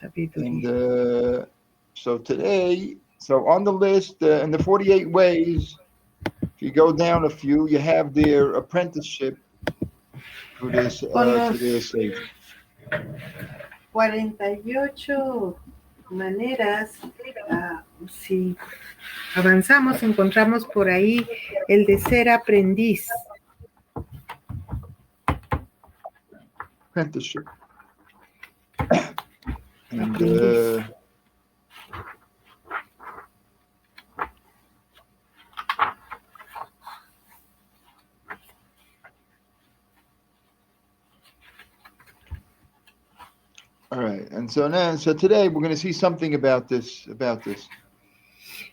And sabiduría. so today, so on the list, in the 48 ways, if you go down a few, you have their apprenticeship Con to their los sage. 48 maneras, si avanzamos, encontramos por ahí el de ser aprendiz. Apprenticeship. And Aprendiz. all right, and so today we're going to see something about this.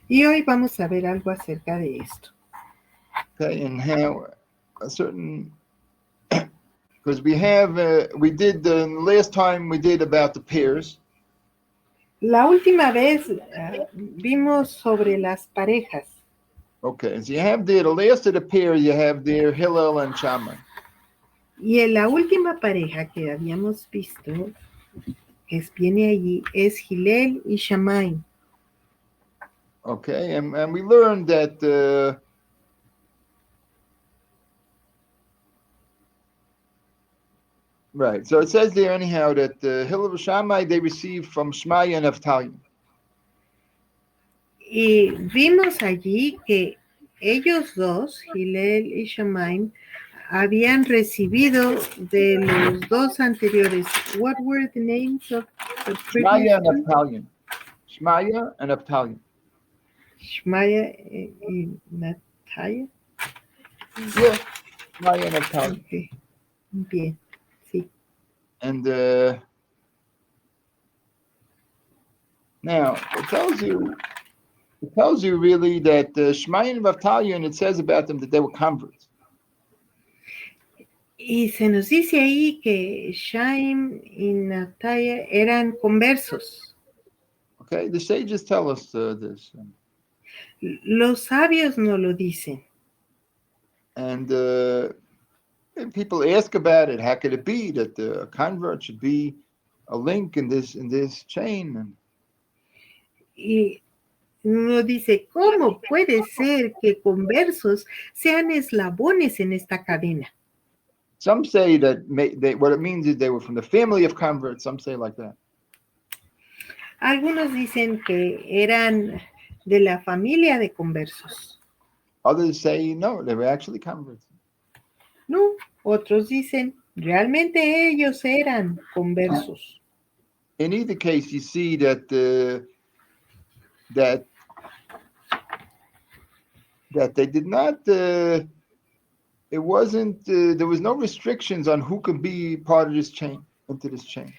Y hoy vamos a ver algo acerca de esto. Okay, and how a certain because we did the last time we did about the pairs. La última vez vimos sobre las parejas. Okay, and so you have there the last of the pair. You have there Hillel and Shammai. Y en la última pareja que habíamos visto, que viene allí, es Hillel y Shammai. Okay, and we learned that right. So it says there anyhow that Hillel and Shammai they received from Shmaya and Naphtali. Y vimos allí que ellos dos, Hillel y Shammai, habían recibido de los dos anteriores. What were the names of the Shmaya and previous two? Naphtali. Shmaya and Naphtali. Shmaya y Nataya. Yeah, Shmaya and Naphtali. Okay. Bien, sí. And now it tells you really that Shmaya and Naphtali, and it says about them that they were converts. Y se nos dice ahí que Shaim y Nataya eran conversos. Okay, the sages tell us this. Los sabios no lo dicen. And people ask about it. How could it be that a convert should be a link in this chain? And Y uno dice, ¿cómo puede ser que conversos sean eslabones en esta cadena? some say that what it means is they were from the family of converts. Some say like that. Algunos dicen que eran de la familia de conversos. Others say no, they were actually converts. No, otros dicen, realmente ellos eran conversos. In either case, you see that that they did not. It wasn't. There was no restrictions on who could be part of this chain, into this chain.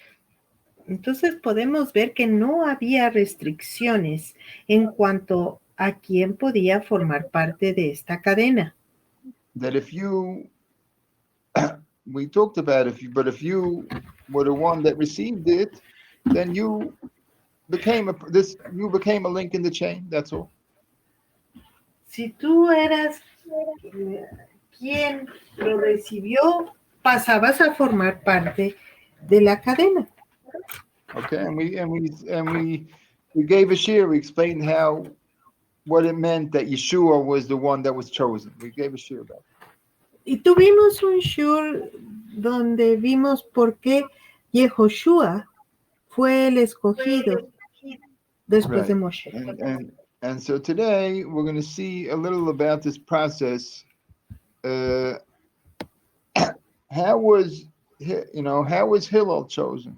Entonces podemos ver que no había restricciones en cuanto a quién podía formar parte de esta cadena. That if you, we talked about if you were the one that received it, then you became a link in the chain. That's all. Si tú eras quien lo recibió, pasabas a formar parte de la cadena. Okay, and we gave a share. We explained what it meant that Yeshua was the one that was chosen. We gave a share about it. Y tuvimos un shur donde vimos por qué Yehoshua fue el escogido después de Moshe. And so today we're going to see a little about this process. How was Hillel chosen?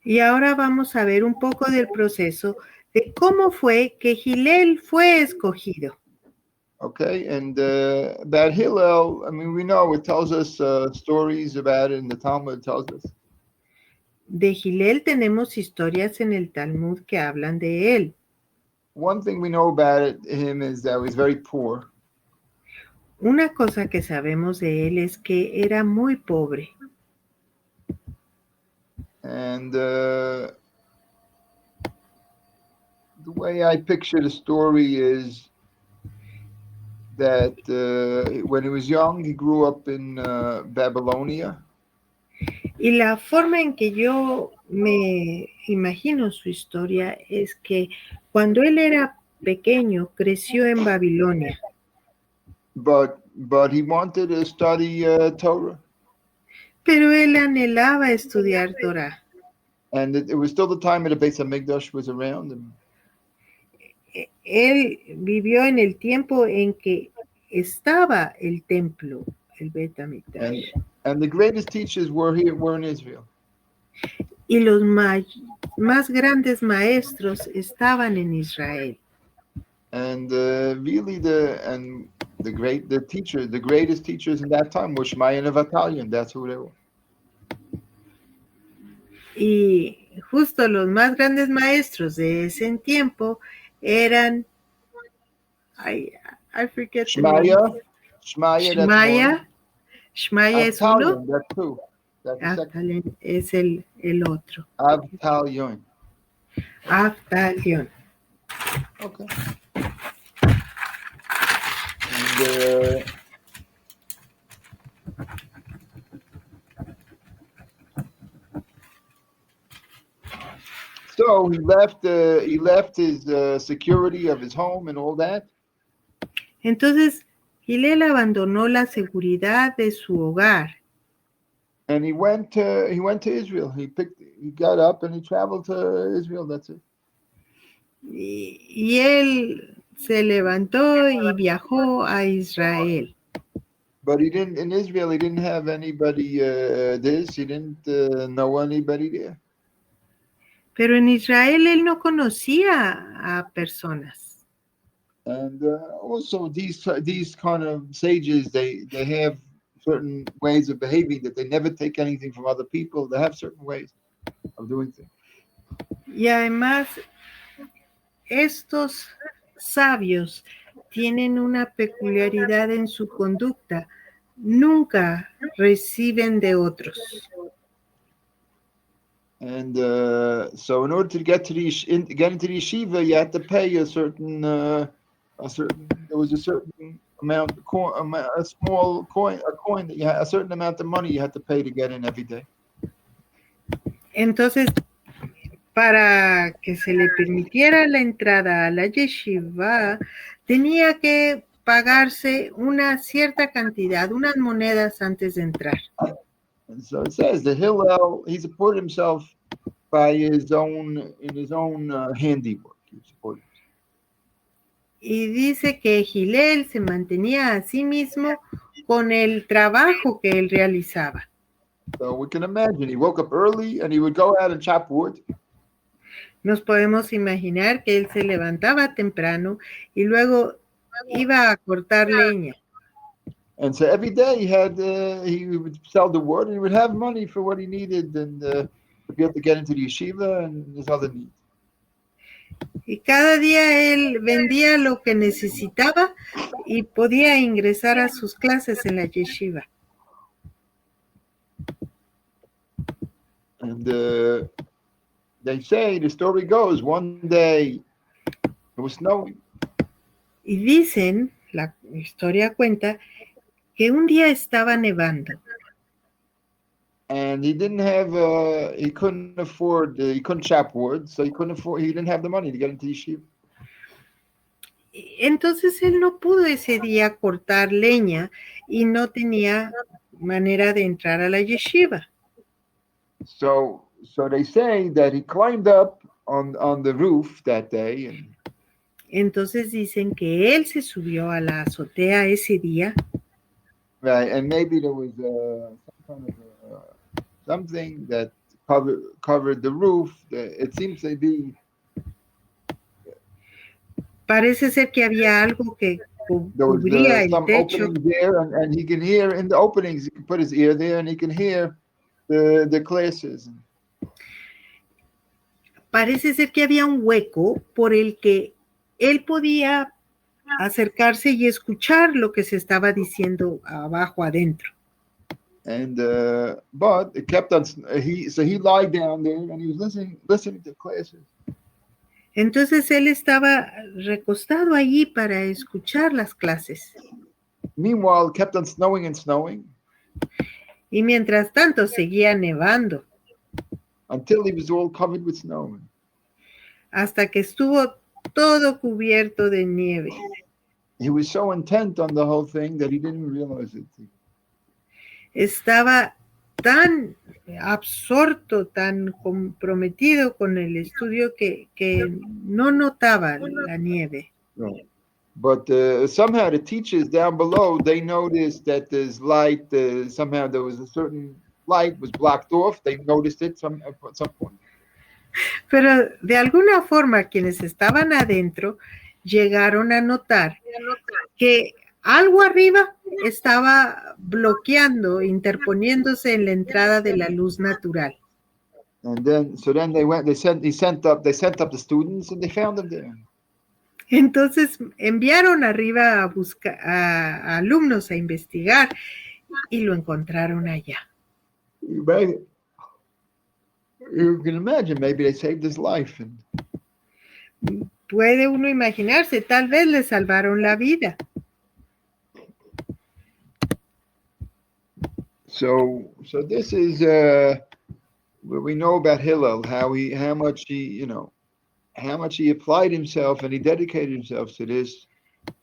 Y ahora vamos a ver un poco del proceso de cómo fue que Hillel fue escogido. Okay, and about Hillel, I mean, we know it tells us stories about it in the Talmud. It tells us. De Hillel tenemos historias en el Talmud que hablan de él. One thing we know about him is that he's very poor. Una cosa que sabemos de él es que era muy pobre. And the way I picture the story is that when he was young, he grew up in Babylonia. Y la forma en que yo me imagino su historia es que cuando él era pequeño creció en Babilonia, but he wanted to study Torah, pero él anhelaba estudiar Torah. and it was still the time of the Beis Hamikdash was around, and Él vivió en el tiempo en que estaba el templo, el Bet HaMikdash. and the greatest teachers were in Israel. Y los más grandes maestros estaban en Israel. And really, the greatest teachers in that time were Shmaya and Avatalion. That's who they were. Y justo los más grandes maestros de ese tiempo eran, I forget the name. Shmaya, that's one. Shmaya es uno. Avtalion, that's two. That's the second. Avtalion es el otro. Avtalion. Avtalion. Okay. And so he left his security of his home and all that. Entonces, Hillel abandonó la seguridad de su hogar. And he went to Israel. He got up and he traveled to Israel. That's it. Y él se levantó y viajó a Israel. But in Israel, he didn't have anybody he didn't know anybody there. Pero en Israel él no conocía a personas. And also these kind of sages, they have certain ways of behaving that they never take anything from other people. They have certain ways of doing things. Y además, estos sabios tienen una peculiaridad en su conducta. Nunca reciben de otros. And so, in order to get into the yeshiva, you had to pay a certain. There was a certain amount, a small coin, that you had, a certain amount of money you had to pay to get in every day. Entonces, para que se le permitiera la entrada a la yeshiva, tenía que pagarse una cierta cantidad, unas monedas antes de entrar. And so it says that Hillel, he supported himself by his own handiwork. He supported himself. Y dice que Hillel se mantenía a sí mismo con el trabajo que él realizaba. So we can imagine he woke up early and he would go out and chop wood. Nos podemos imaginar que él se levantaba temprano y luego iba a cortar leña. And so every day he would sell the wood and he would have money for what he needed and to be able to get into the yeshiva and his other needs. Y cada día él vendía lo que necesitaba y podía ingresar a sus clases en la yeshiva. And they say, the story goes, one day it was snowing. Y dicen, la historia cuenta, que un día estaba nevando. And he didn't have, he couldn't chop wood, so he didn't have the money to get into yeshiva. Entonces él no pudo ese día cortar leña y no tenía manera de entrar a la yeshiva. So they say that he climbed up on the roof that day. And entonces dicen que él se subió a la azotea ese día. Right, and maybe there was some kind of something that covered the roof. It seems to be. Parece ser que había algo que cubría el techo. There, and he can hear in the openings. He can put his ear there, and he can hear the classes. Parece ser que había un hueco por el que él podía acercarse y escuchar lo que se estaba diciendo abajo adentro. And but it kept on. He lied down there and he was listening to classes. Entonces él estaba recostado allí para escuchar las clases. Meanwhile, it kept on snowing and snowing. Y mientras tanto seguía nevando until he was all covered with snow. hasta que estuvo todo cubierto de nieve. He was so intent on the whole thing that he didn't realize it. Estaba tan absorto, tan comprometido con el estudio que no notaba la nieve. No. But somehow the teachers down below, they noticed that there's light. Somehow there was a certain light was blocked off. They noticed it at some point. Pero de alguna forma quienes estaban adentro llegaron a notar que algo arriba estaba bloqueando, interponiéndose en la entrada de la luz natural. And then they sent up the students and they found them there. Entonces enviaron arriba a buscar a alumnos a investigar y lo encontraron allá. You can imagine, maybe they saved his life. And Puede uno imaginarse, tal vez le salvaron la vida. so this is where we know about Hillel, how much he applied himself and he dedicated himself to this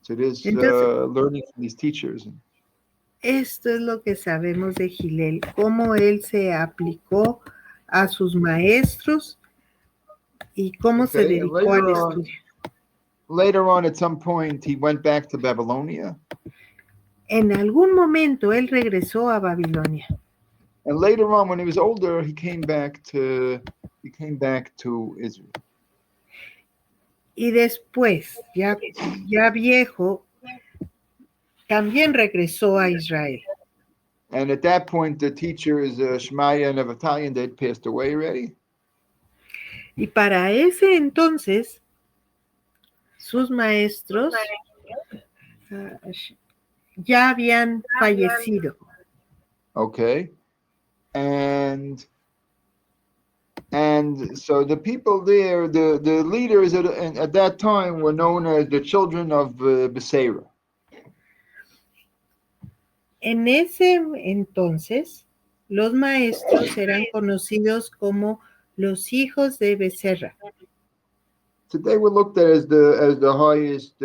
Entonces, learning from these teachers. esto es lo que sabemos de Hillel, cómo él se aplicó a sus maestros y cómo se Okay, and dedicó al estudio. Later on, at some point, he went back to Babylonia. En algún momento él regresó a Babilonia. And later on, when he was older, he came back to Israel. Y después, ya viejo, también regresó a Israel. And at that point, the teachers, Shemaiah and Avatalion, they'd passed away already. Y para ese entonces, sus maestros ya habían fallecido. Okay. And so the people there, the leaders at that time were known as the children of Becerra. En ese entonces, los maestros eran conocidos como los hijos de Becerra. So they were looked at as the highest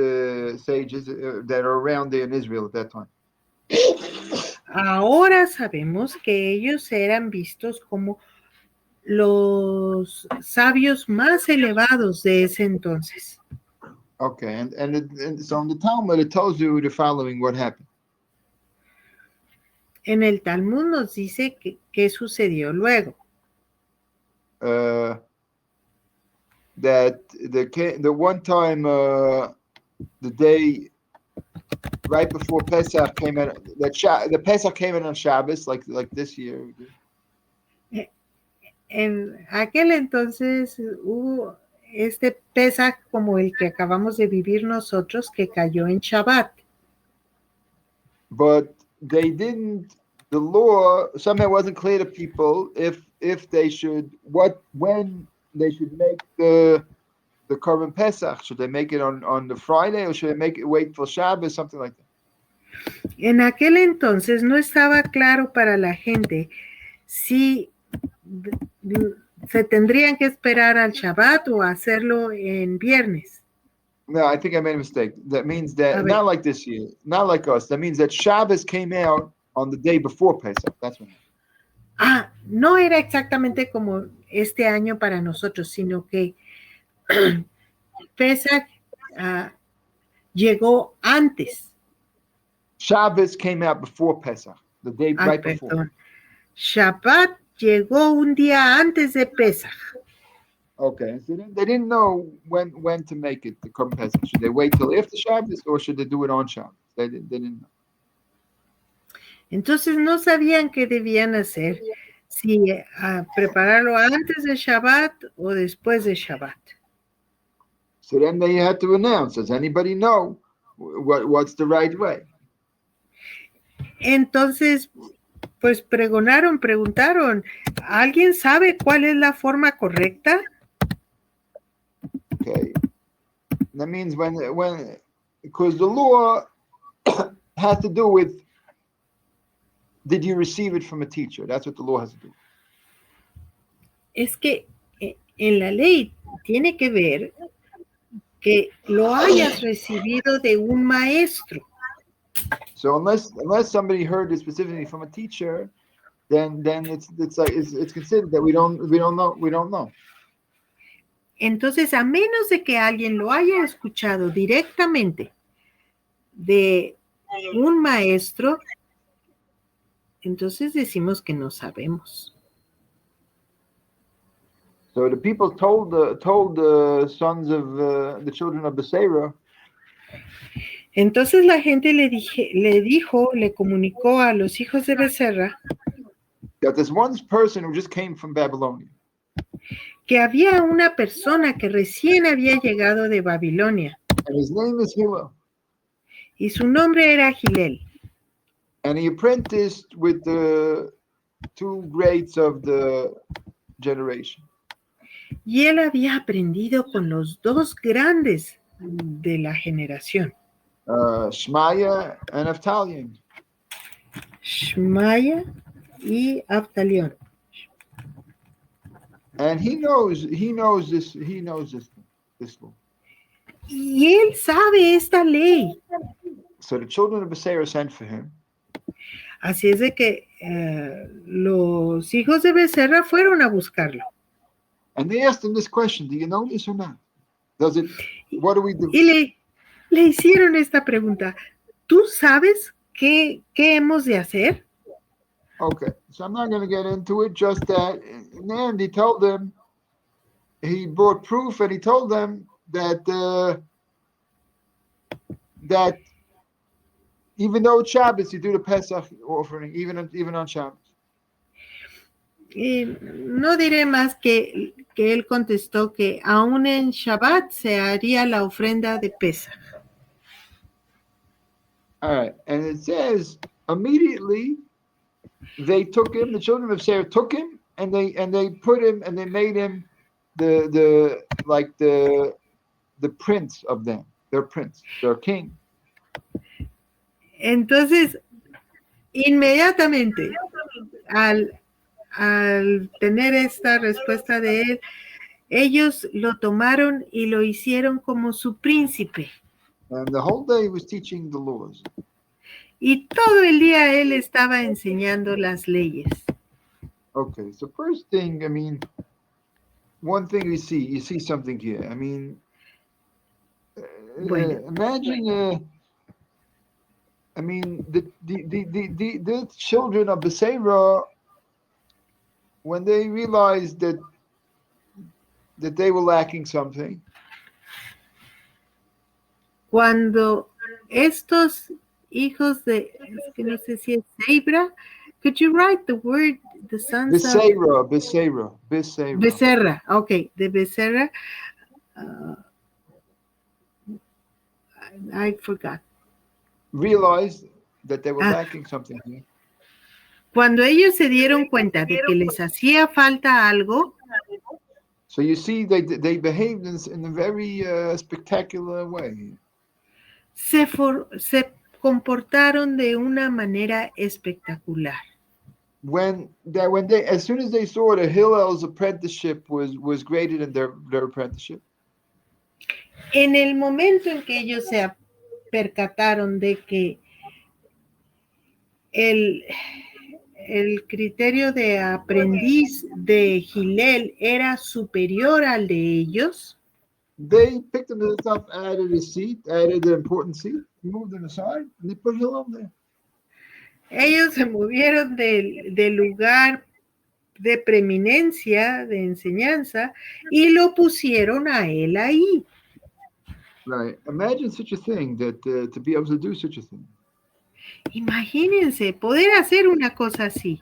sages that are around there in Israel at that time. Ahora sabemos que ellos eran vistos como los sabios más elevados de ese entonces. Okay, and so in the Talmud it tells you the following: what happened. En el Talmud nos dice qué sucedió luego. That the one time the day right before Pesach came in, the Pesach came in on Shabbos, like this year. En aquel entonces hubo este Pesach como el que acabamos de vivir nosotros, que cayó en Shabbat. But they didn't. The law somehow wasn't clear to people if they should when they should make the Korban Pesach. Should they make it on the Friday or should they wait till Shabbos, something like that? En aquel entonces no estaba claro para la gente si se tendrían que esperar al Shabbat o hacerlo en viernes. No, I think I made a mistake. That means that not like this year, not like us. That means that Shabbos came out on the day before Pesach. That's what. No era exactamente como este año para nosotros, sino que Pesach llegó antes. Shabbos came out before Pesach, the day right before. Shabbat llegó un día antes de Pesach. Okay, so they didn't know when to make it, the Korban Pesach. Should they wait till after Shabbos or should they do it on Shabbos? They didn't know. Entonces no sabían qué debían hacer, si prepararlo antes de Shabbat o después de Shabbat. So then they had to announce, does anybody know what's the right way? Entonces, pues preguntaron, ¿alguien sabe cuál es la forma correcta? Okay, that means when because the law has to do with did you receive it from a teacher? That's what the law has to do. Es que en la ley tiene que ver que lo hayas recibido de un maestro. So unless somebody heard it specifically from a teacher, then it's considered that we don't know. Entonces, a menos de que alguien lo haya escuchado directamente de un maestro, entonces decimos que no sabemos. So the people told the sons of the children of Becerra. Entonces la gente le comunicó a los hijos de Becerra That this one person who just came from Babylonia. Que había una persona que recién había llegado de Babilonia. And his name is Hillel. Y su nombre era Gilel. And he apprenticed with the two greats of the generation. Y él había aprendido con los dos grandes de la generación. Shmaya and Avtalion. Shmaya y Avtalion. And he knows this law. Y él sabe esta ley. So the children of Becerra sent for him. Así es de que los hijos de Becerra fueron a buscarlo. And they asked him this question: do you know this or not? What do we do? Y le hicieron esta pregunta: ¿tú sabes qué hemos de hacer? Okay, so I'm not going to get into it, just that in the end he told them, he brought proof, and he told them that that even though it's Shabbos, you do the Pesach offering, even on Shabbos. No diré más que él contestó que aún en Shabbat se haría la ofrenda de Pesach. All right, and it says immediately they took him. The children of Sarah took him, and they put him, and they made him the prince of them, their prince, their king. Entonces, inmediatamente al tener esta respuesta de él, ellos lo tomaron y lo hicieron como su príncipe. And the whole day he was teaching the laws. Y todo el día él estaba enseñando las leyes. Okay, so first thing, I mean, one thing you see something here. I mean, imagine, I mean, the children of Becerra, when they realized that they were lacking something. Cuando estos hijos de, es que no sé si es Zebra, could you write the word, the sons Becerra. Becerra, okay, de Becerra, I forgot. Realized that they were lacking something here. Cuando ellos se dieron cuenta de que les hacía falta algo, so you see they behaved in a very spectacular way. Se comportaron de una manera espectacular. When they, as soon as they saw that Hillel's apprenticeship was greater than their apprenticeship. En el momento en que ellos se percataron de que el criterio de aprendiz de Gilel era superior al de ellos, they picked them up, added a seat, added the important seat, moved them aside, and they put Hillel there. Ellos se movieron del lugar de preeminencia, de enseñanza, y lo pusieron a él ahí. Right. Imagine such a thing, that to be able to do such a thing. Imagínense poder hacer una cosa así.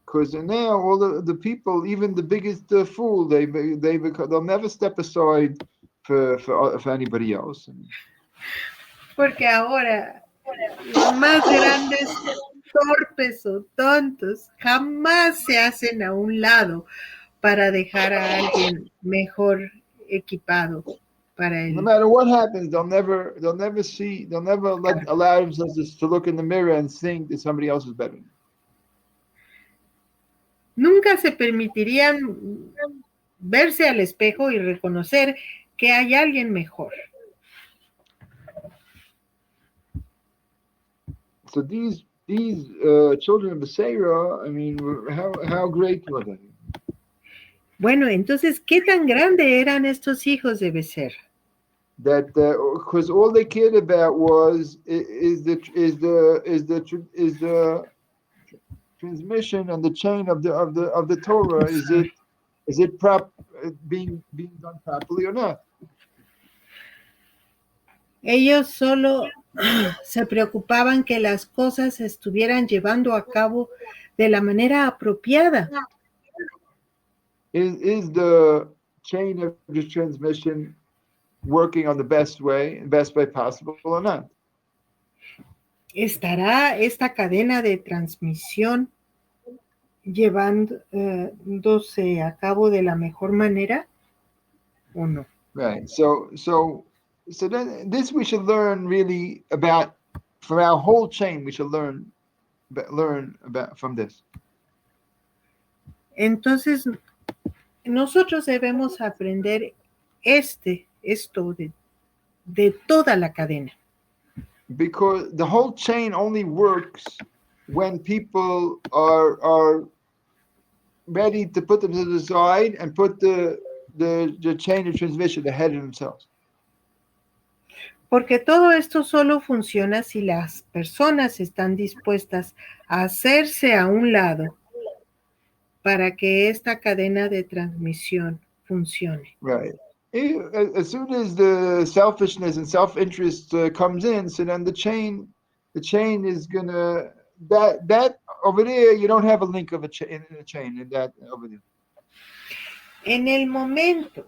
Because now all the people, even the biggest fool, they'll never step aside for anybody else. Porque ahora los más grandes torpes o tontos jamás se hacen a un lado para dejar a alguien mejor equipado para él. No matter what happens, they'll never allow themselves to look in the mirror and think that somebody else is better. nunca se permitirían verse al espejo y reconocer que hay alguien mejor. So these children of Becerra, I mean, how great were they? Bueno, entonces, ¿qué tan grande eran estos hijos de Becerra? That because all they cared about was is the transmission and the chain of the Torah. Is it being done properly or not? Ellos solo se preocupaban que las cosas se estuvieran llevando a cabo de la manera apropiada. Is the chain of the transmission working on the best way possible or not? ¿Estará esta cadena de transmisión llevándose a cabo de la mejor manera o no? Right. So then this we should learn really about from our whole chain. We should learn about from this. Entonces, nosotros debemos aprender esto de toda la cadena. Because the whole chain only works when people are ready to put them to the side and put the chain of transmission ahead of themselves. Porque todo esto solo funciona si las personas están dispuestas a hacerse a un lado para que esta cadena de transmisión funcione. Right. As soon as the selfishness and self-interest comes in, so then the chain is gonna that over there you don't have a link of a chain in that over there. En el momento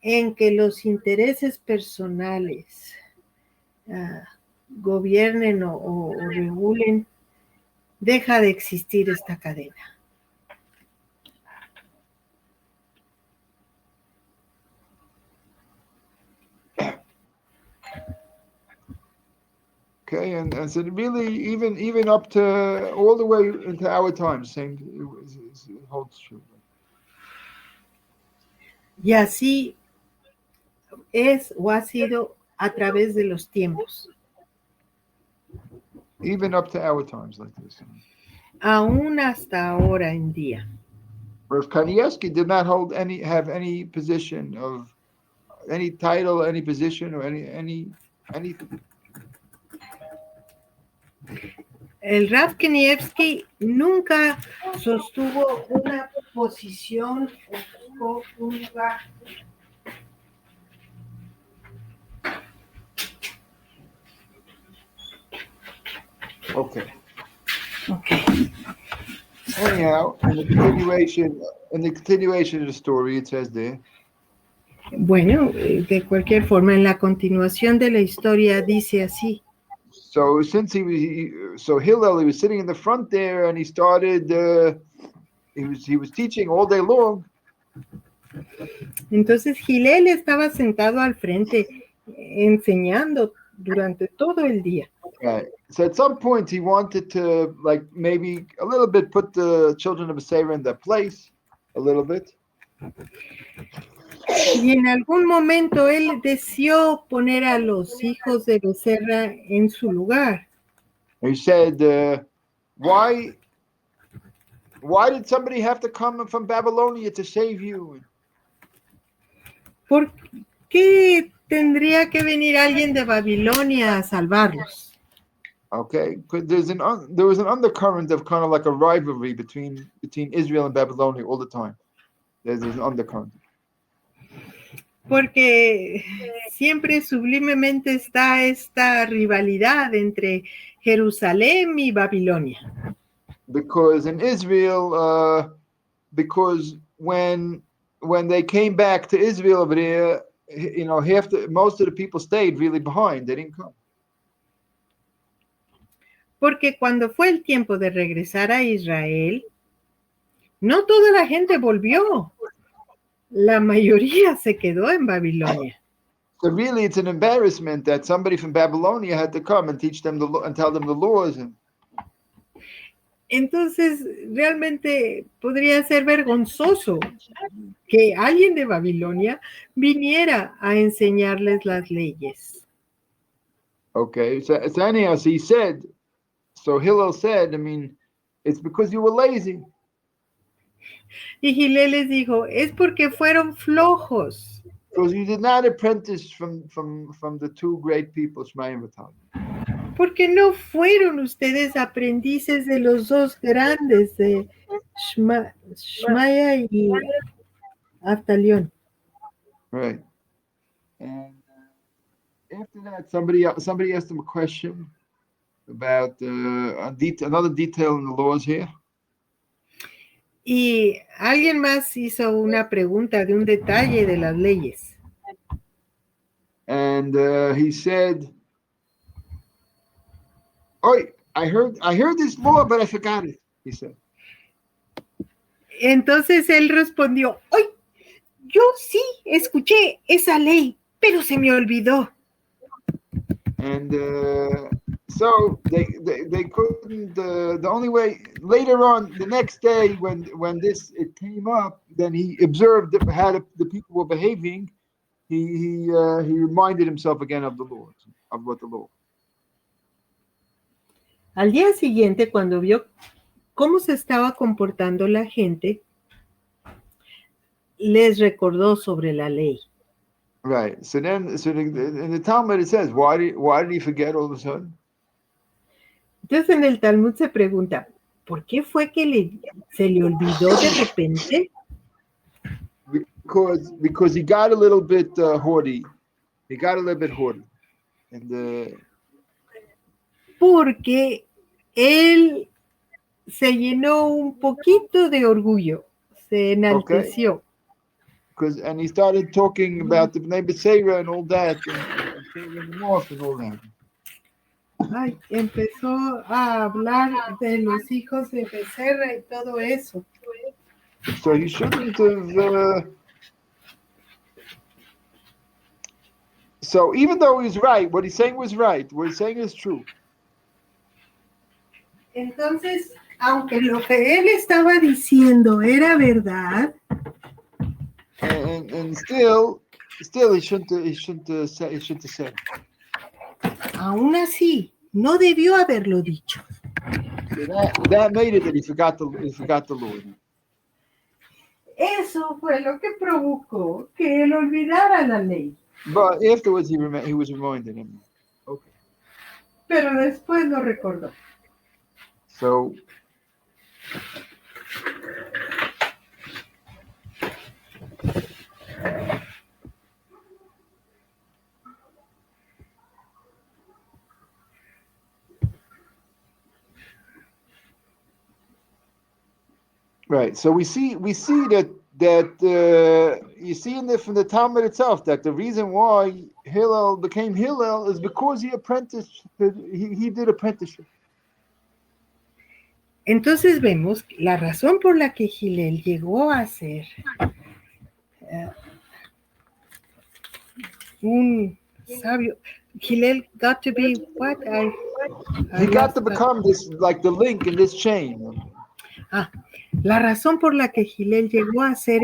en que los intereses personales gobiernen o regulen, deja de existir esta cadena. Okay, and so really even up to all the way into our time, same it holds true. Y así es o ha sido a través de los tiempos. Even up to our times like this. Aún hasta ahora en día. Rav Kanievsky did not have any position of any title, any position, or anything. El Rav Kanievsky nunca sostuvo una posición o un lugar. Okay. Okay. Anyhow, in the continuation of the story, it says there. Bueno, de cualquier forma, en la continuación de la historia dice así. So since Hillel, he was sitting in the front there, and he started. He was teaching all day long. Entonces Hillel estaba sentado al frente enseñando durante todo el día. Right. So at some point he wanted to maybe a little bit put the children of Becerra in their place, a little bit. Y en algún momento él deseó poner a los hijos de Becerra en su lugar. He said, "Why did somebody have to come from Babylonia to save you?" ¿Por qué tendría que venir alguien de Babilonia a salvarlos? Okay, because there was an undercurrent of kind of like a rivalry between Israel and Babylonia all the time. There's an undercurrent. Porque siempre sublimemente está esta rivalidad entre Jerusalén y Babilonia. Because in Israel, because when they came back to Israel over there, most of the people stayed really behind. They didn't come. Porque cuando fue el tiempo de regresar a Israel, no toda la gente volvió. La mayoría se quedó en Babilonia. So really, it's an embarrassment that somebody from Babylonia had to come and teach them and tell them the laws. Entonces, realmente podría ser vergonzoso que alguien de Babilonia viniera a enseñarles las leyes. Okay, so anyhow, so he said, so Hillel said, I mean, it's because you were lazy. Y Gilel les dijo, es porque fueron flojos, Because you did not apprentice from the two great people, Shmai and Batal. porque no fueron ustedes aprendices de los dos grandes, de Shmaya y Abtalión. Right. And after that, somebody asked him a question about another detail in the laws here. Y alguien más hizo una pregunta de un detalle de las leyes. And he said, "Oh, I heard this law, but I forgot it." He said. Entonces él respondió, ¡ay! Yo sí escuché esa ley, pero se me olvidó. And so they couldn't. The only way later on, the next day, when it came up, then he observed that how the people were behaving. He reminded himself again of the law, of what the law. Al día siguiente, cuando vio cómo se estaba comportando la gente, les recordó sobre la ley. Right. So in the Talmud it says, why did he forget all of a sudden? Entonces en el Talmud se pregunta, ¿por qué fue que se le olvidó de repente? Because he got a little bit haughty. He got a little bit haughty. And porque él se llenó un poquito de orgullo, se enalteció. Okay. And he started talking about the Bnei B'Seira and all that, and shaving them off and all that. Ay, empezó a hablar de los hijos de Becerra y todo eso. So he shouldn't have. So even though he's right, what he's saying was right. What he's saying is true. Entonces, aunque lo que él estaba diciendo era verdad, And still he shouldn't have said. aún así, no debió haberlo dicho. So that made it that he forgot the Lord. Eso fue lo que provocó que él olvidara la ley. But afterwards he was reminded him. Okay. Pero después lo recordó. So right. So we see that you see from the Talmud itself that the reason why Hillel became Hillel is because he did apprenticeship. Entonces vemos la razón por la que Hillel llegó a ser un sabio. Hillel got to be what? He got to become this, like the link in this chain. La razón por la que Hillel llegó a ser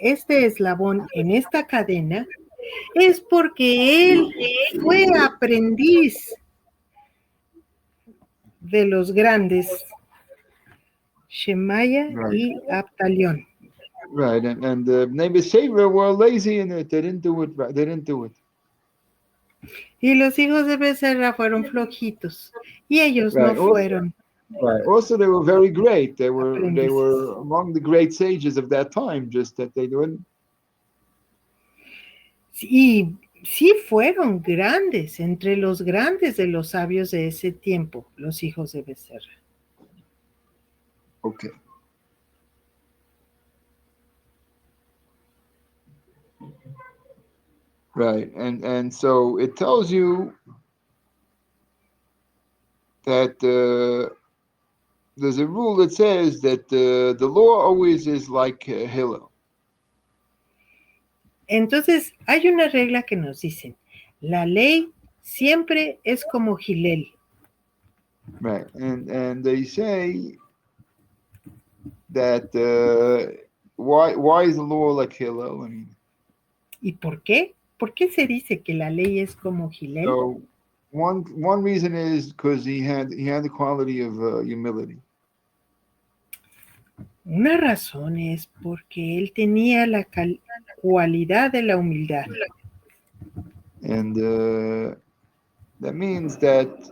este eslabón en esta cadena es porque él fue aprendiz de los grandes Shemaya y Abtalión. Right, and the Bnei B'Seira were lazy in it. They didn't do it. Right. They didn't do it. Y los hijos de Becerra fueron flojitos y ellos no fueron. Right. Also, they were very great. They were among the great sages of that time. Just that they didn't. Y sí fueron grandes, entre los grandes de los sabios de ese tiempo, los hijos de Becerra. Okay. Right, and so it tells you that there's a rule that says that the law always is like Hillel. Entonces, hay una regla que nos dice, la ley siempre es como Hillel. Right, and they say that why is the law like Hillel? I mean, ¿Y por qué? ¿Por qué se dice que la ley es como Gilel? so one reason is because he had the quality of humility. Una razón es porque él tenía la cualidad de la humildad. And that means that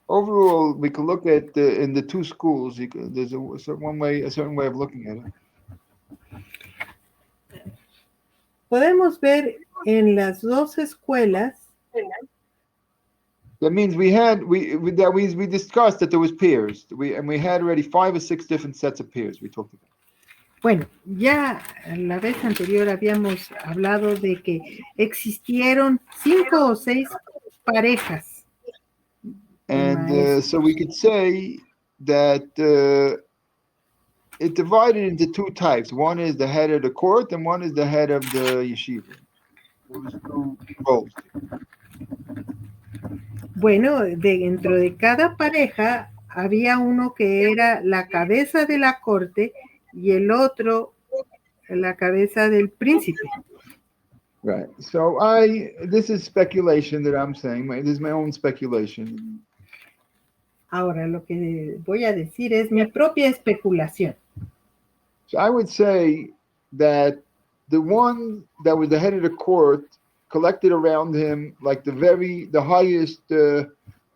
overall we can look at in the two schools. There's a certain way of looking at it. Podemos ver en las dos escuelas. That means we discussed that there was pairs. We had already 5 or 6 different sets of pairs we talked about. Bueno, ya la vez anterior habíamos hablado de que existieron 5 o 6 parejas. And so we could say that it divided into 2 types. One is the head of the court, and one is the head of the yeshiva. Those 2 roles. Bueno, dentro de cada pareja había uno que era la cabeza de la corte y el otro la cabeza del príncipe. Right. So this is speculation that I'm saying. This is my own speculation. Ahora, lo que voy a decir es mi propia especulación. So I would say that the one that was the head of the court collected around him like the highest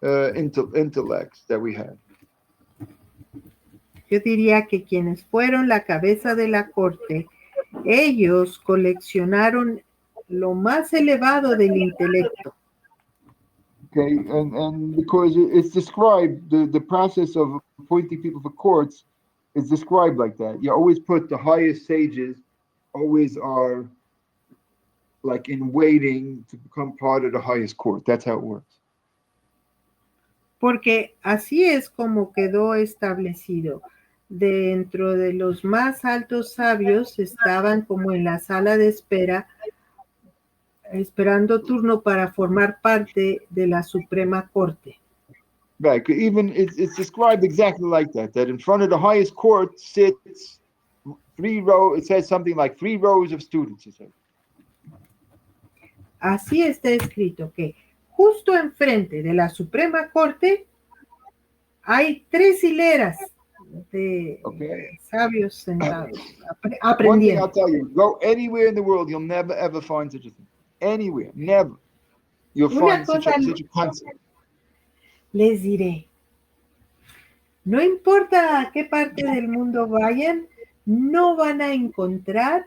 intellects that we had. Yo diría que quienes fueron la cabeza de la corte, ellos coleccionaron lo más elevado del intelecto. Okay, and because it's described, the process of appointing people for courts is described like that. You always put the highest sages, always are like in waiting to become part of the highest court. That's how it works. Porque así es como quedó establecido. Dentro de los más altos sabios estaban como en la sala de espera, esperando turno para formar parte de la Suprema Corte. Right, even it's described exactly like that. That in front of the highest court sits 3 rows. It says something like 3 rows of students. It says. Así está escrito que justo enfrente de la Suprema Corte hay 3 hileras de sabios sentados, aprendiendo. One thing I'll tell you, go anywhere in the world, you'll never ever find such a thing. Anywhere, never. You'll find such a concept. Les diré, no importa a qué parte del mundo vayan, no van a encontrar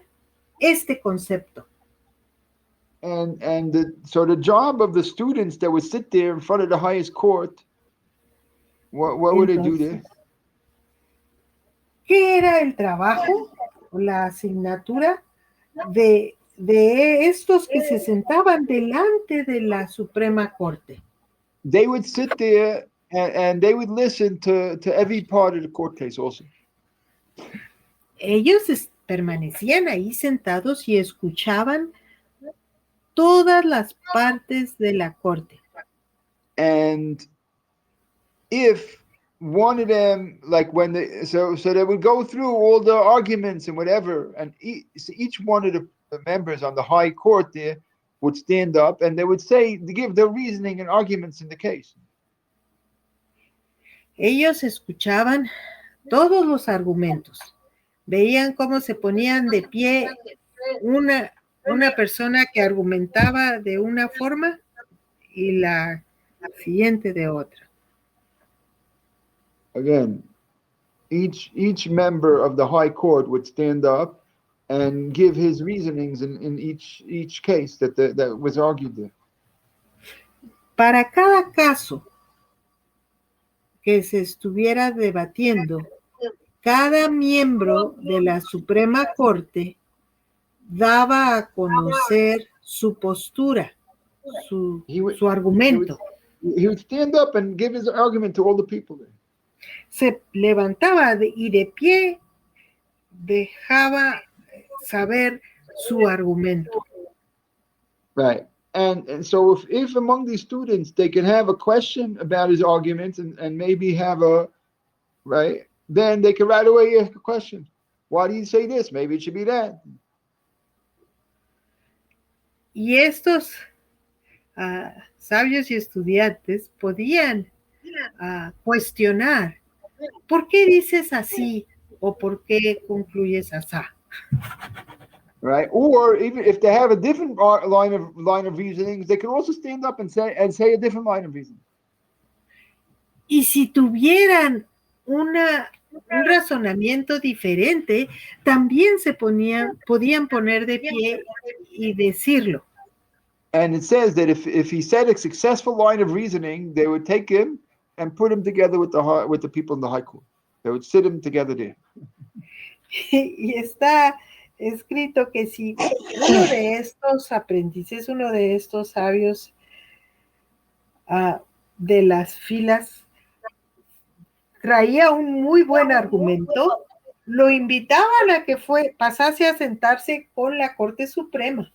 este concepto. So the job of the students that would sit there in front of the highest court, what would they do there? ¿Qué era el trabajo o la asignatura de estos que se sentaban delante de la Suprema Corte? They would sit there and they would listen to every part of the court case also. Ellos permanecían ahí sentados y escuchaban todas las partes de la corte. And if one of them, like when so they would go through all the arguments and whatever, and each one of the members on the high court there would stand up and they would give their reasoning and arguments in the case. Ellos escuchaban todos los argumentos, veían cómo se ponían de pie una persona que argumentaba de una forma y la siguiente de otra. Again, each member of the high court would stand up and give his reasonings in each case that was argued there. Para cada caso que se estuviera debatiendo, cada miembro de la Suprema Corte daba a conocer su postura, su argumento. He would stand up and give his argument to all the people there. Se levantaba y de pie dejaba saber su argumento. Right. And so if among these students they can have a question about his arguments and maybe have a right, then they can right away ask a question. Why do you say this? Maybe it should be that. Y estos sabios y estudiantes podían cuestionar, ¿por qué dices así? ¿O por qué concluyes así? Right, or even if they have a different line of reasoning, they can also stand up and say a different line of reasoning. Y si tuvieran un razonamiento diferente, también podían poner de pie y decirlo. And it says that if he said a successful line of reasoning, they would take him and put him together with the people in the high court. They would sit him together there. Y está escrito que si uno de estos aprendices, uno de estos sabios de las filas traía un muy buen argumento, lo invitaban a que pasase a sentarse con la Corte Suprema.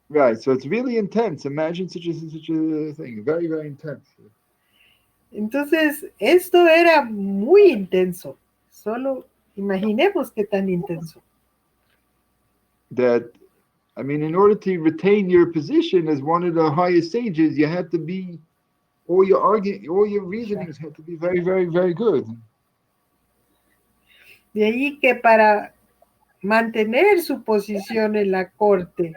Right, so it's really intense. Imagine such a thing, very, very intense. Entonces, esto era muy intenso. Solo imaginemos qué tan intenso. That, I mean, in order to retain your position as one of the highest sages, you had to be, all your reasonings had to be very, very, very good. De ahí que para mantener su posición en la Corte,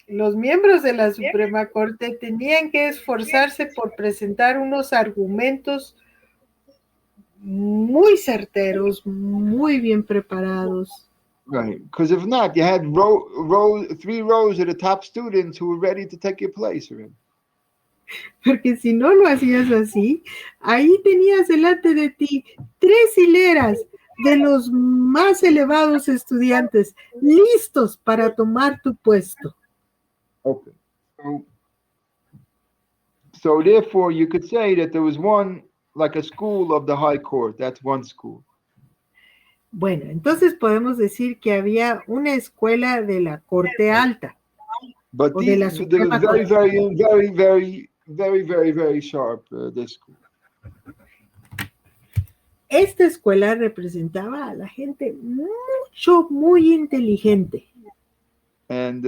los miembros de la Suprema Corte tenían que esforzarse por presentar unos argumentos muy certeros, muy bien preparados. Right, because if not, you had 3 rows of the top students who were ready to take your place already. Porque si no lo hacías así, ahí tenías delante de ti 3 hileras de los más elevados estudiantes listos para tomar tu puesto. Okay. So therefore, you could say that there was one, like a school of the high court. That's one school. Bueno, entonces podemos decir que había una escuela de la Corte Alta. But O de la they were Suprema very, Corte. very sharp, this school. Esta escuela representaba a la gente muy inteligente. And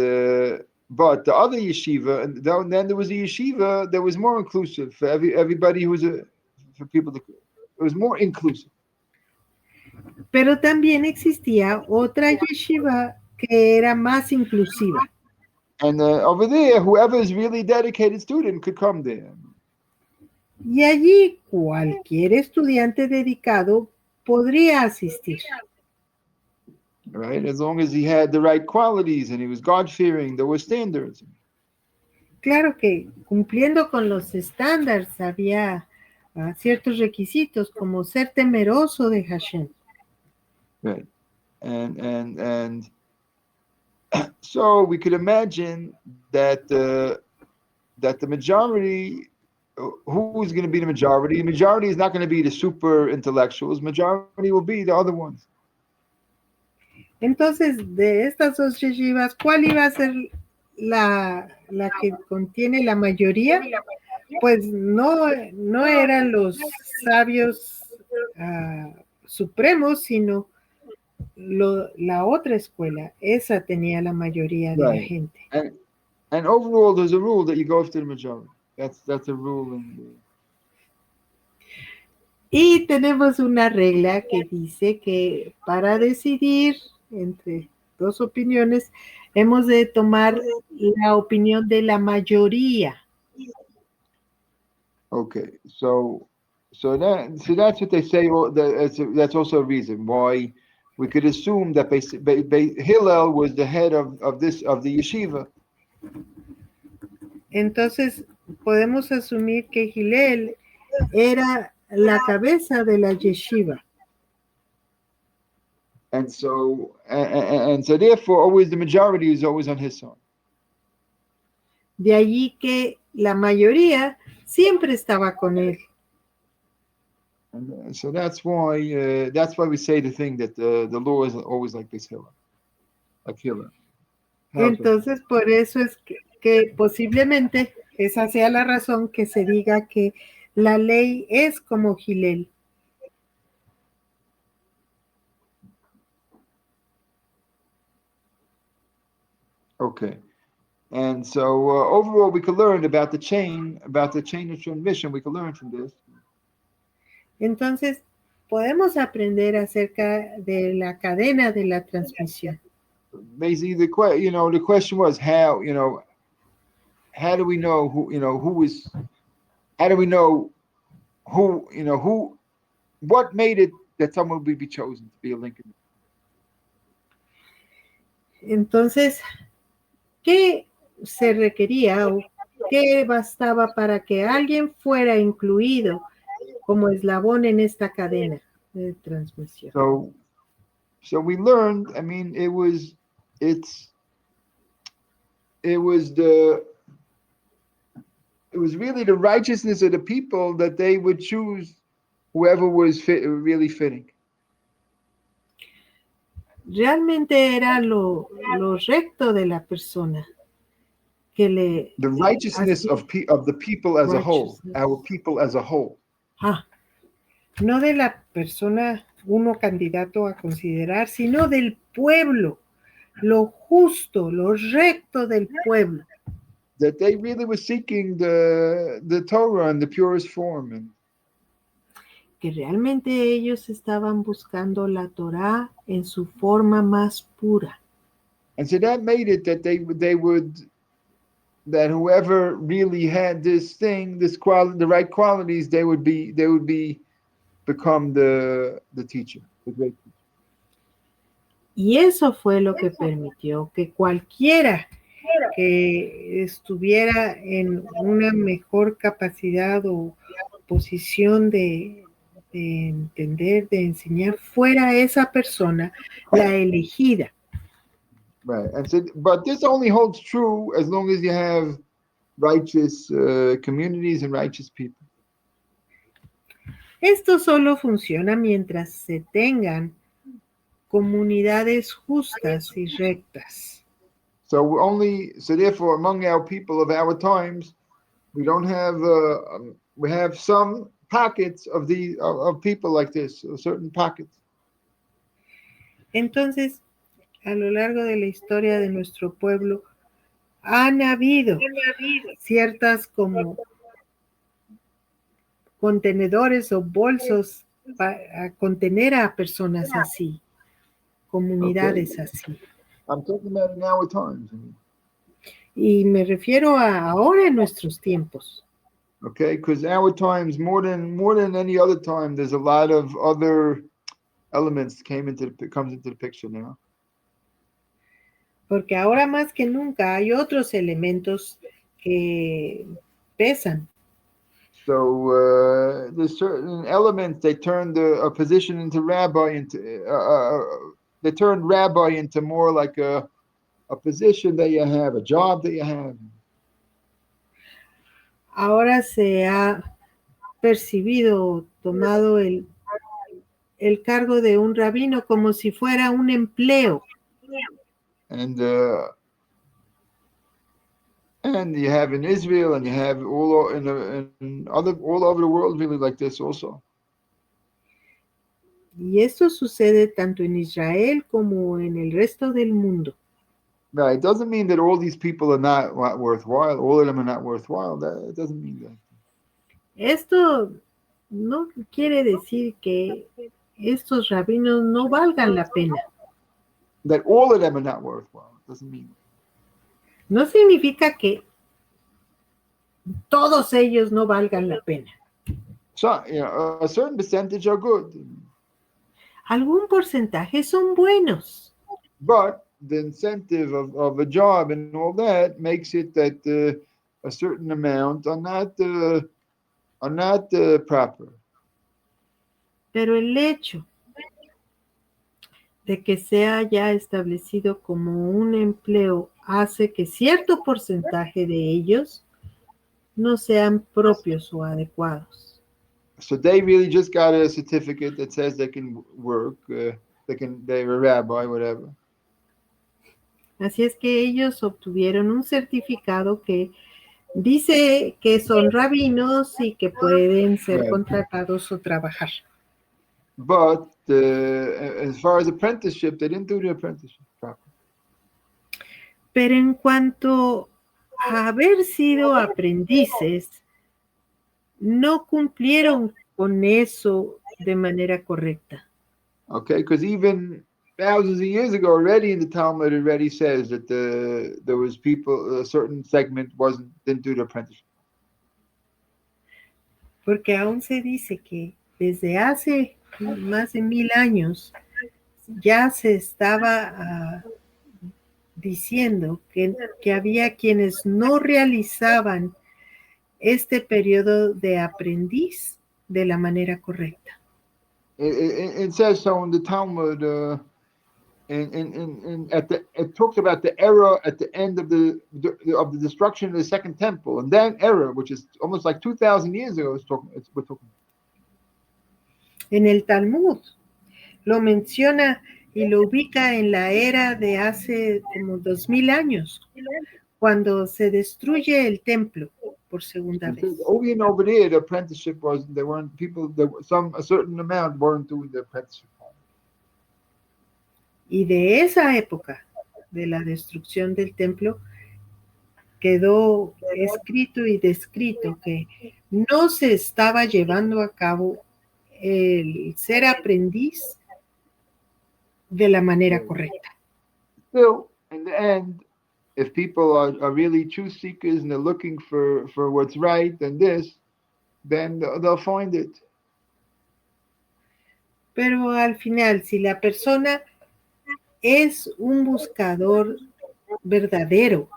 but the other yeshiva, and then there was a yeshiva that was more inclusive for everybody who was for people it was more inclusive. Pero también existía otra yeshiva que era más inclusiva. And over there, whoever is really dedicated student could come there. Y allí cualquier estudiante dedicado podría asistir. Right, as long as he had the right qualities and he was God-fearing, there were standards. Claro que cumpliendo con los estándares había ciertos requisitos como ser temeroso de Hashem. Right, and so we could imagine that the majority, who is going to be the majority? The majority is not going to be the super intellectuals. Majority will be the other ones. Entonces, de estas 2 yeshivas, ¿cuál iba a ser la que contiene la mayoría? Pues no eran los sabios supremos, sino la otra escuela. Esa tenía la mayoría de la gente. And overall, there's a rule that you go after the majority. That's a rule. Y tenemos una regla que dice que para decidir entre 2 opiniones, hemos de tomar la opinión de la mayoría. Okay, so that's what they say. That's also a reason why we could assume that Hillel was the head of the yeshiva. Entonces podemos asumir que Hillel era la cabeza de la yeshiva. And so therefore, always the majority is always on his side. De allí que la mayoría siempre estaba con él. And so that's why we say the thing that the law is always like this, Hillel, like Hillel. Entonces por eso es que que posiblemente esa sea la razón que se diga que la ley es como Hillel. Okay. And so overall, we could learn about the chain of transmission. We could learn from this. Entonces, podemos aprender acerca de la cadena de la transmisión. Basically, the question was how do we know how do we know what made it that someone would be chosen to be a Lincoln? Entonces, ¿qué se requería o qué bastaba para que alguien fuera incluido como eslabón en esta cadena de transmisión? So we learned. I mean, it was really the righteousness of the people that they would choose whoever was really fitting. Realmente era lo recto de la persona que le The righteousness of the people as a whole, our people as a whole. No de la persona, uno candidato a considerar, sino del pueblo, lo justo, lo recto del pueblo. That they really were seeking the Torah in the purest form. Que realmente ellos estaban buscando la Torá en su forma más pura. And so that made it that that whoever really had this thing, the right qualities, they would become the teacher, the great teacher. Y eso fue lo que permitió que cualquiera que estuviera en una mejor capacidad o posición de entender, de enseñar, fuera esa persona la elegida. Right, and so, but this only holds true as long as you have righteous communities and righteous people. Esto solo funciona mientras se tengan comunidades justas y rectas. So therefore, among our people of our times, we don't have we have some pockets of people like this, certain pockets. Entonces, a lo largo de la historia de nuestro pueblo, han habido ciertas como contenedores o bolsos para contener a personas así, comunidades así. I'm talking about in our times. Y me refiero a ahora en nuestros tiempos. Okay, because our times, more than any other time, there's a lot of other elements comes into the picture now. Porque ahora más que nunca hay otros elementos que pesan. So there's certain elements. They turned a position into rabbi they turned rabbi into more like a position that you have, a job that you have. Ahora se ha percibido, tomado el cargo de un rabino como si fuera un empleo. And you have in Israel, and you have all over the world, really like this also. Y esto sucede tanto en Israel como en el resto del mundo. Right. It doesn't mean that all these people are not worthwhile. All of them are not worthwhile. It doesn't mean that. Esto no quiere decir que estos rabinos no valgan la pena. That all of them are not worthwhile. It doesn't mean that. No significa que todos ellos no valgan la pena. So, a certain percentage are good. Algún porcentaje son buenos. But the incentive of a job and all that makes it that a certain amount are not proper. Pero el hecho de que sea ya establecido como un empleo hace que cierto porcentaje de ellos no sean propios o adecuados. So they really just got a certificate that says they can work, they're a rabbi, whatever. Así es que ellos obtuvieron un certificado que dice que son rabinos y que pueden ser Right. contratados o trabajar. But as far as apprenticeship, they didn't do the apprenticeship properly. Pero en cuanto a haber sido aprendices, no cumplieron con eso de manera correcta. Okay, because even thousands of years ago, already in the Talmud, it already says that there was people, a certain segment didn't do the apprenticeship. Porque aún se dice que desde hace más de 1000 años ya se estaba diciendo que había quienes no realizaban este periodo de aprendiz de la manera correcta. It says so in the Talmud. It talks about the era at the end of the destruction of the second temple, and that era, which is almost like 2,000 years ago, we're talking. En el Talmud lo menciona y lo ubica en la era de hace como 2000 años, cuando se destruye el templo por segunda vez. Over there, the apprenticeship there weren't people. A certain amount weren't doing the apprenticeship. Y de esa época de la destrucción del templo quedó escrito y descrito que no se estaba llevando a cabo el ser aprendiz de la manera correcta. Still, in the end, if people are really truth seekers and they're looking for what's right and then they'll find it. Pero al final, si la persona es un buscador verdadero,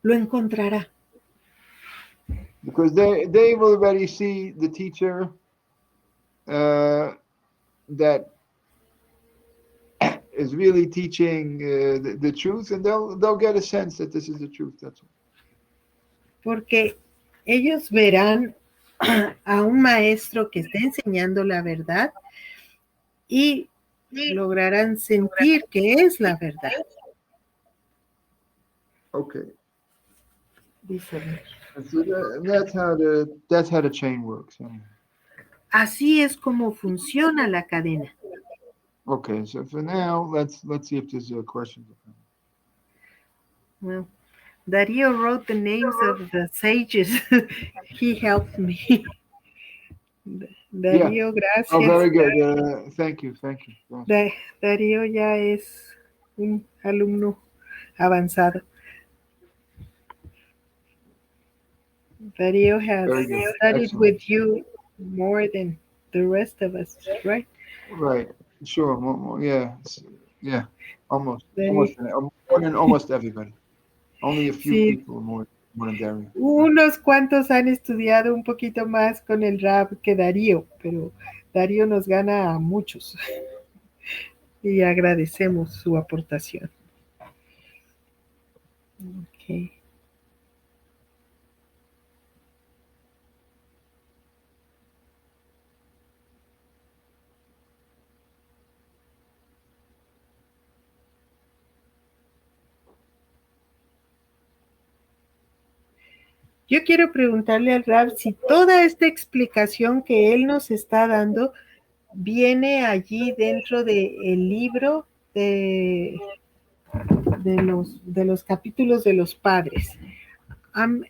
lo encontrará. Because they will already see the teacher that is really teaching the truth, and they'll get a sense that this is the truth. That's all. Porque ellos verán a un maestro que está enseñando la verdad y lograrán sentir que es la verdad. Okay. Dice. So that's how the chain works. Así es como funciona la cadena. Okay, so for now, let's see if there's questions. Well, Darío wrote the names of the sages. He helped me. Darío, gracias. Oh, very good. Thank you. Darío ya es un alumno avanzado. Darío has studied Excellent. with you more than the rest of us, right? Right. Sure. Yeah. Almost everybody. Only a few people more than Darío. Unos cuantos han estudiado un poquito más con el rap que Darío, pero Darío nos gana a muchos. Y agradecemos su aportación. Okay. Yo quiero preguntarle al Rab si toda esta explicación que él nos está dando viene allí dentro del libro de los capítulos de los padres. I'm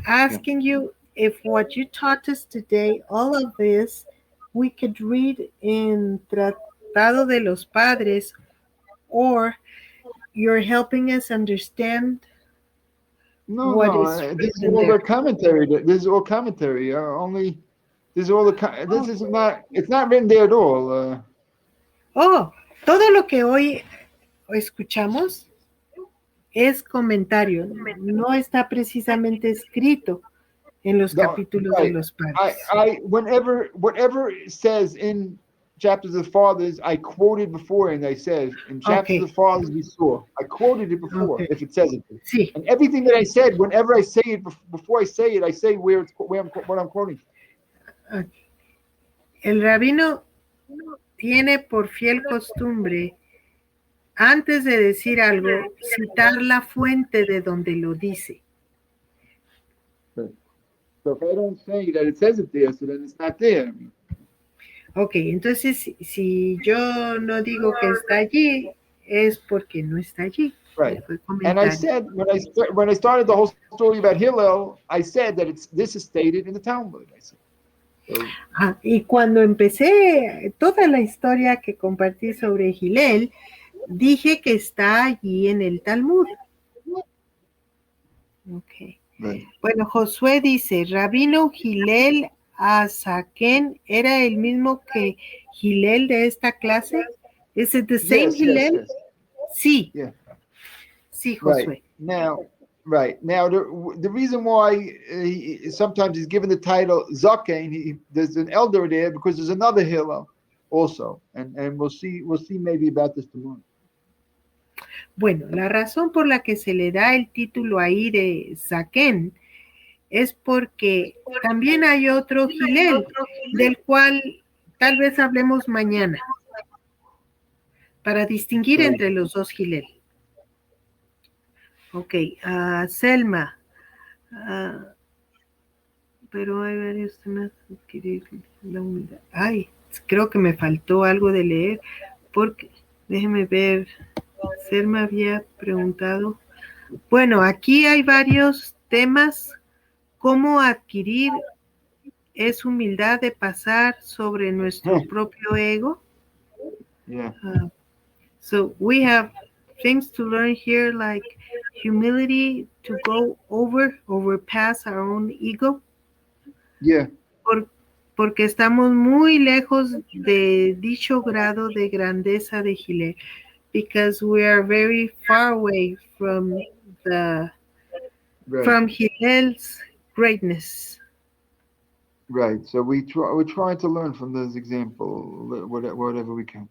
asking you if what you taught us today, all of this, we could read in Tratado de los Padres, or you're helping us understand. This is all their commentary. This is all commentary. It's not written there at all. Todo lo que hoy escuchamos es comentario, no está precisamente escrito en los capítulos de los padres. Whatever it says in chapters of the fathers, I quoted before, and I said in chapters of the fathers we saw. I quoted it before, if it says it. Sí. And everything that I said, whenever I say it, before I say it, I say what I'm quoting. Okay. El rabino tiene por fiel costumbre antes de decir algo, citar la fuente de donde lo dice. So if I don't say that it says it there, so then it's not there. Ok, entonces si yo no digo que está allí, es porque no está allí. Right. Fue And I comentario. said when I started the whole story about Hillel, I said that this is stated in the Talmud. I said. So, Y cuando empecé toda la historia que compartí sobre Gilel, dije que está allí en el Talmud. Okay. right. Bueno, Josué dice, Rabino Gilel Azaken era el mismo que Gilel de esta clase. ¿Es it the same Yes, Gilel? yes. Sí. Yeah. Sí, Right. Josué. Now, the reason why sometimes he's given the title Zaken, there's an elder there because there's another Hillel also, and we'll see maybe about this tomorrow. Bueno, la razón por la que se le da el título ahí de Zaken es porque también hay otro Gilel, del cual tal vez hablemos mañana, para distinguir Right. entre los dos Gilel. Ok, Selma. Pero hay varios temas que la humildad. Ay, creo que me faltó algo de leer, porque déjeme ver. Selma había preguntado. Bueno, aquí hay varios temas. ¿Cómo adquirir es humildad de pasar sobre nuestro propio ego? Yeah. So we have things to learn here, like humility to go overpass our own ego. Yeah. Porque estamos muy lejos de dicho grado de grandeza de Gilel, because we are very far away from Gilel's greatness. Right. So we're trying to learn from this example, whatever we can.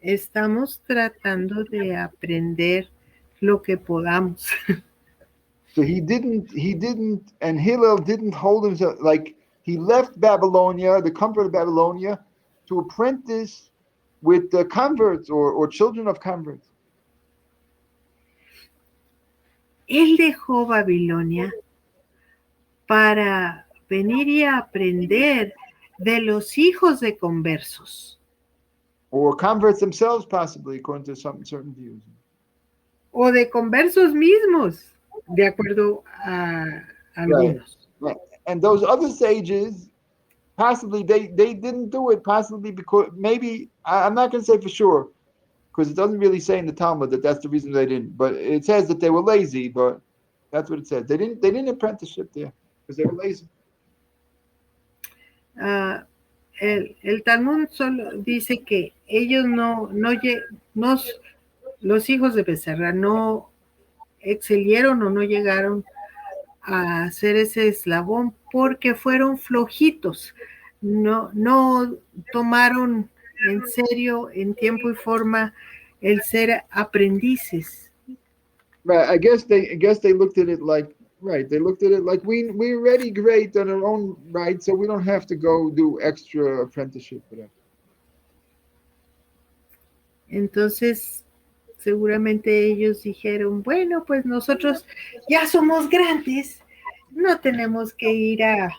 Estamos tratando de aprender lo que podamos. So he didn't, and Hillel didn't hold himself, like he left Babylonia, the comfort of Babylonia, to apprentice with the converts or children of converts. Él dejó Babilonia para venir y aprender de los hijos de conversos. Or converts themselves, possibly, according to some certain views. O de conversos mismos, de acuerdo a algunos. Right. And those other sages, possibly they didn't do it, possibly because maybe, I'm not going to say for sure, because it doesn't really say in the Talmud that that's the reason they didn't, but it says that they were lazy, but that's what it says. They didn't apprenticeship there because they were lazy. El Talmud solo dice que ellos los hijos de Becerra no excelieron o no llegaron a hacer ese eslabón porque fueron flojitos, no tomaron en serio, en tiempo y forma, el ser aprendices. Right. I guess they looked at it like, right. They looked at it like we're already great on our own right, so we don't have to go do extra apprenticeship for that. Entonces, seguramente ellos dijeron, bueno, pues nosotros ya somos grandes, no tenemos que ir a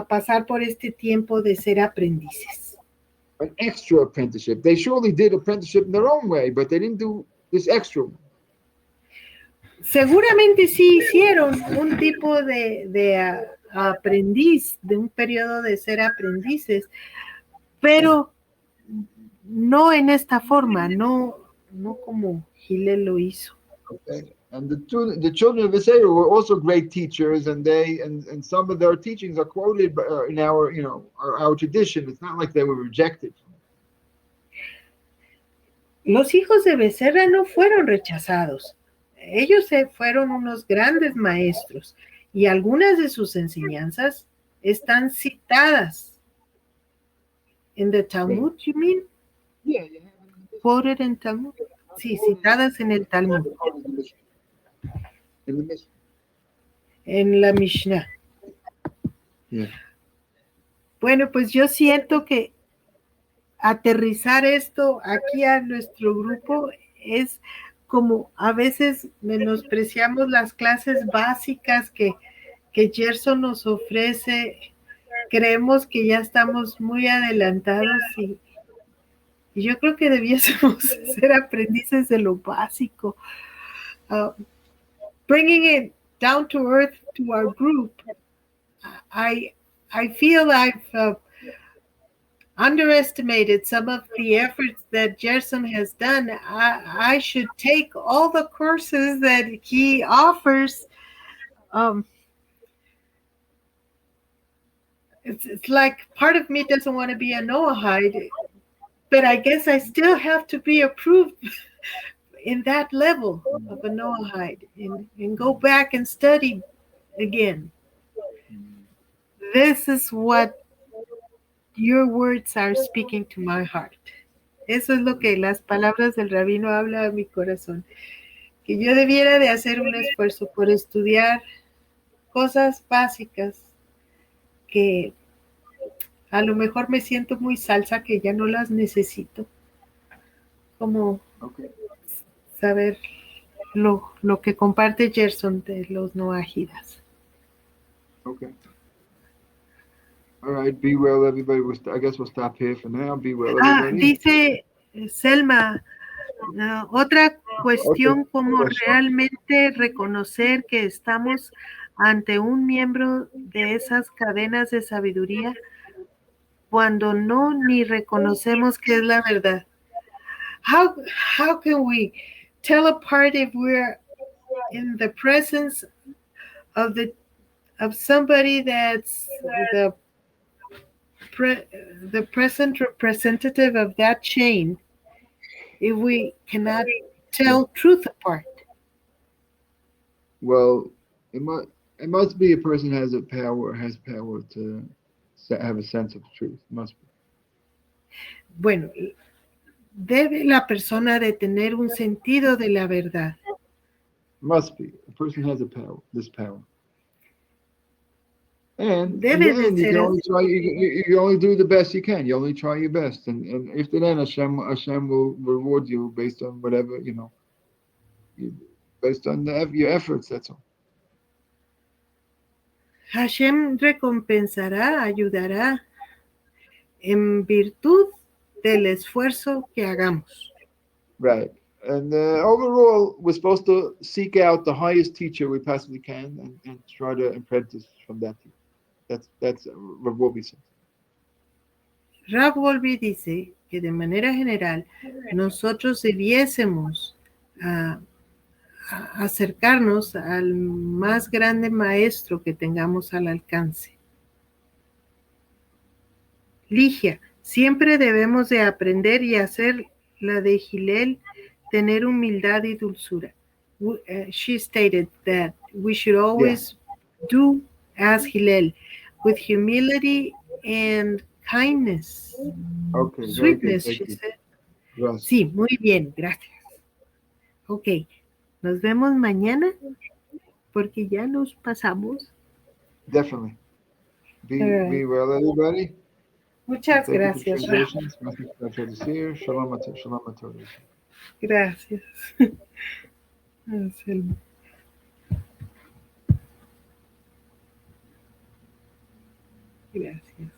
pasar por este tiempo de ser aprendices. An extra apprenticeship. They surely did apprenticeship in their own way, but they didn't do this extra one. Seguramente sí hicieron un tipo de aprendiz, de un periodo de ser aprendices, pero no en esta forma, no como Gilel lo hizo. Okay. And the children of Israel were also great teachers, and some of their teachings are quoted in our our tradition. It's not like they were rejected. Los hijos de Becerra no fueron rechazados. Ellos fueron unos grandes maestros y algunas de sus enseñanzas están citadas en the Talmud, you mean? Yeah. Quoted in Talmud. Sí, citadas en el Talmud. In the Mishnah. En la Mishnah. Yeah. Bueno, pues yo siento que aterrizar esto aquí a nuestro grupo es como a veces menospreciamos las clases básicas que Gerson nos ofrece. Creemos que ya estamos muy adelantados y yo creo que debiésemos ser aprendices de lo básico. Bringing it down to earth to our group, I feel I've underestimated some of the efforts that Gerson has done. I should take all the courses that he offers. It's like part of me doesn't want to be a Noahide, but I guess I still have to be approved in that level of a Noahide and go back and study again. This is what your words are speaking to my heart. Eso es lo que las palabras del rabino hablan a mi corazón. Que yo debiera de hacer un esfuerzo por estudiar cosas básicas que a lo mejor me siento muy salsa, que ya no las necesito. Como saber lo que comparte Gerson de los noajidas. Okay. All right, be well, everybody. I guess we'll stop here for now. Be well, everybody. Dice Selma, otra cuestión como realmente reconocer que estamos ante un miembro de esas cadenas de sabiduría cuando no ni reconocemos que es la verdad. How can we tell apart if we're in the presence of somebody that's the present representative of that chain if we cannot tell truth apart? Well, it must be a person has power to have a sense of truth. It must be. Bueno, debe la persona de tener un sentido de la verdad. Must be. A person has this power. And Debe then de you ser can only try. You only do the best you can. You only try your best, and if then Hashem will reward you based on whatever based on your efforts. That's all. Hashem recompensará, ayudará en virtud del esfuerzo que hagamos. Right. And overall, we're supposed to seek out the highest teacher we possibly can and try to apprentice from that teacher. That's Rav Wolbe says. Rav Wolbe dice que de manera general nosotros debiésemos acercarnos al más grande maestro que tengamos al alcance. Ligia, siempre debemos de aprender y hacer la de Hillel, tener humildad y dulzura. She stated that we should always do as Hillel, with humility and kindness. Okay, Sweetness, she said. Yes. Sí, muy bien, gracias. Ok, nos vemos mañana porque ya nos pasamos. Definitely. Be well, everybody. Muchas gracias. Shalom. Gracias. Gracias.